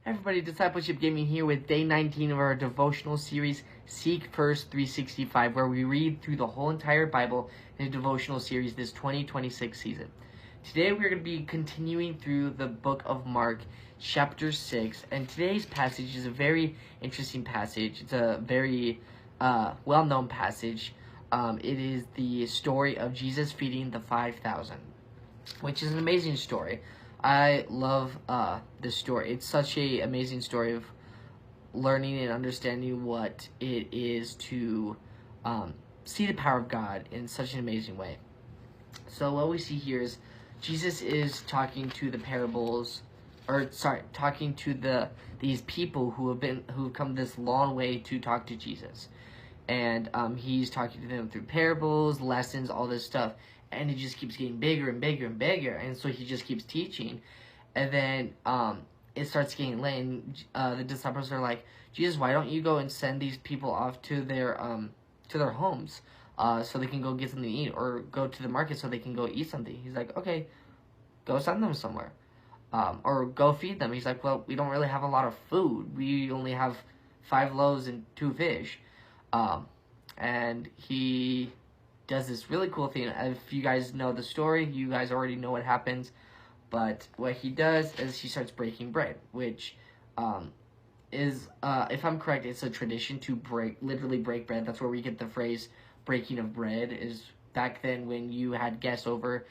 Everybody, Discipleship Gaming here with day 19 of our devotional series, Seek First 365, where we read through the whole entire Bible in a devotional series this 2026 season. Today we're going to be continuing through the book of Mark, chapter 6, and today's passage is a very interesting passage. It's a very well-known passage. It is the story of Jesus feeding the 5,000, which is an amazing story. I love this story. It's such an amazing story of learning and understanding what it is to see the power of God in such an amazing way. So what we see here is Jesus is talking to the talking to these people who've come this long way to talk to Jesus, and he's talking to them through parables, lessons, all this stuff. And it just keeps getting bigger and bigger and bigger, and so he just keeps teaching, and then it starts getting late, and the disciples are like, Jesus, why don't you go and send these people off to their homes, so they can go get something to eat, or go to the market so they can go eat something. He's like, okay, go send them somewhere, or go feed them. He's like, well, we don't really have a lot of food. We only have 5 loaves and 2 fish, and he does this really cool thing. If you guys know the story, you guys already know what happens. But what he does is he starts breaking bread, which is, if I'm correct, it's a tradition to literally break bread. That's where we get the phrase breaking of bread. Is back then when you had guests over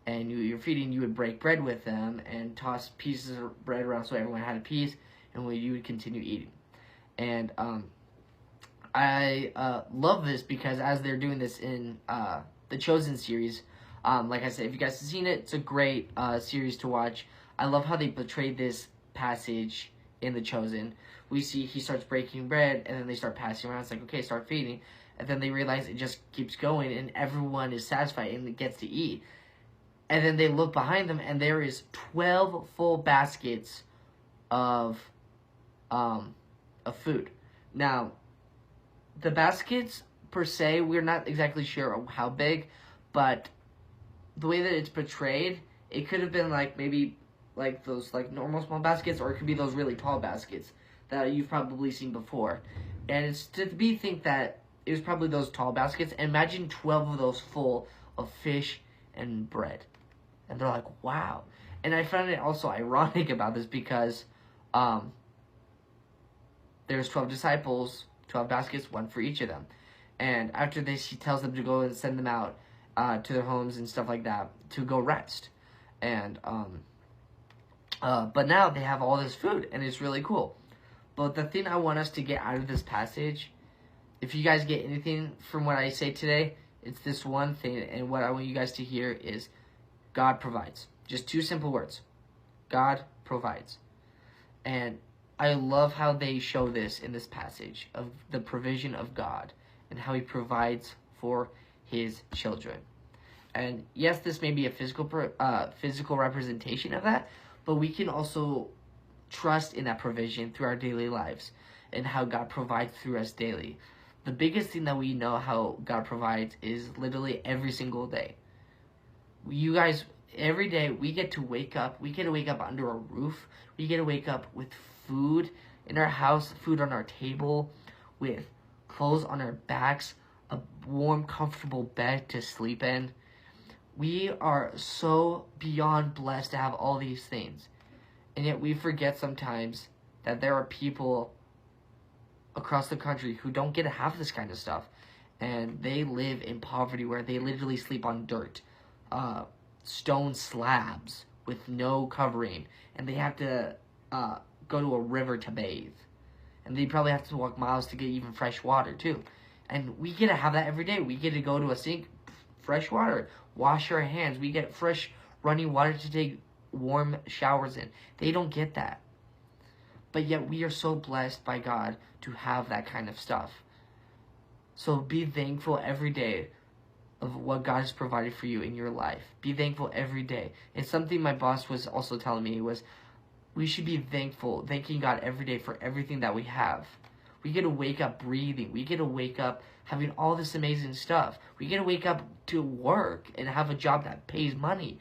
and you're feeding, you would break bread with them and toss pieces of bread around so everyone had a piece, and you would continue eating. And I love this because as they're doing this in the Chosen series, like I said, if you guys have seen it, it's a great series to watch. I love how they portrayed this passage in the Chosen. We see he starts breaking bread, and then they start passing around. It's like, okay, start feeding. And then they realize it just keeps going, and everyone is satisfied and gets to eat. And then they look behind them, and there is 12 full baskets of food. Now, the baskets, per se, we're not exactly sure how big, but the way that it's portrayed, it could have been like maybe like those like normal small baskets, or it could be those really tall baskets that you've probably seen before. And it's to think that it was probably those tall baskets. Imagine 12 of those full of fish and bread. And they're like, wow. And I found it also ironic about this because there's 12 disciples, 12 baskets, 1 for each of them. And after this, he tells them to go and send them out to their homes and stuff like that to go rest. And but now they have all this food, and it's really cool. But the thing I want us to get out of this passage, if you guys get anything from what I say today, it's this one thing. And what I want you guys to hear is God provides. Just 2 simple words. God provides. And I love how they show this in this passage of the provision of God and how he provides for his children. And yes, this may be a physical representation of that, but we can also trust in that provision through our daily lives and how God provides through us daily. The biggest thing that we know how God provides is literally every single day. You guys, every day we get to wake up. We get to wake up under a roof. We get to wake up with food in our house, food on our table, with clothes on our backs, a warm, comfortable bed to sleep in. We are so beyond blessed to have all these things. And yet we forget sometimes that there are people across the country who don't get to have this kind of stuff. And they live in poverty where they literally sleep on dirt, stone slabs with no covering. And they have to go to a river to bathe. And they probably have to walk miles to get even fresh water too. And we get to have that every day. We get to go to a sink, fresh water, wash our hands. We get fresh running water to take warm showers in. They don't get that. But yet we are so blessed by God to have that kind of stuff. So be thankful every day of what God has provided for you in your life. Be thankful every day. And something my boss was also telling me was, we should be thanking God every day for everything that we have. We get to wake up breathing. We get to wake up having all this amazing stuff. We get to wake up to work and have a job that pays money.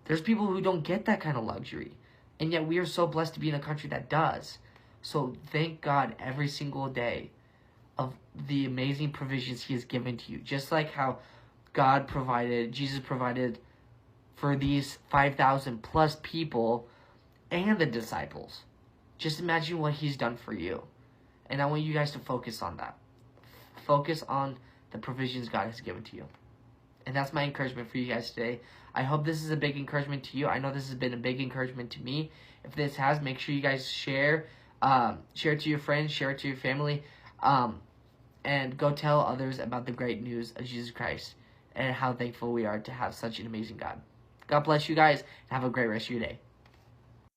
There's people who don't get that kind of luxury. And yet we are so blessed to be in a country that does. So thank God every single day of the amazing provisions he has given to you. Just like how Jesus provided for these 5,000 plus people and the disciples. Just imagine what he's done for you. And I want you guys to focus on that. Focus on the provisions God has given to you. And that's my encouragement for you guys today. I hope this is a big encouragement to you. I know this has been a big encouragement to me. If this has, make sure you guys share. Share it to your friends. Share it to your family. And go tell others about the great news of Jesus Christ and how thankful we are to have such an amazing God. God bless you guys, and have a great rest of your day.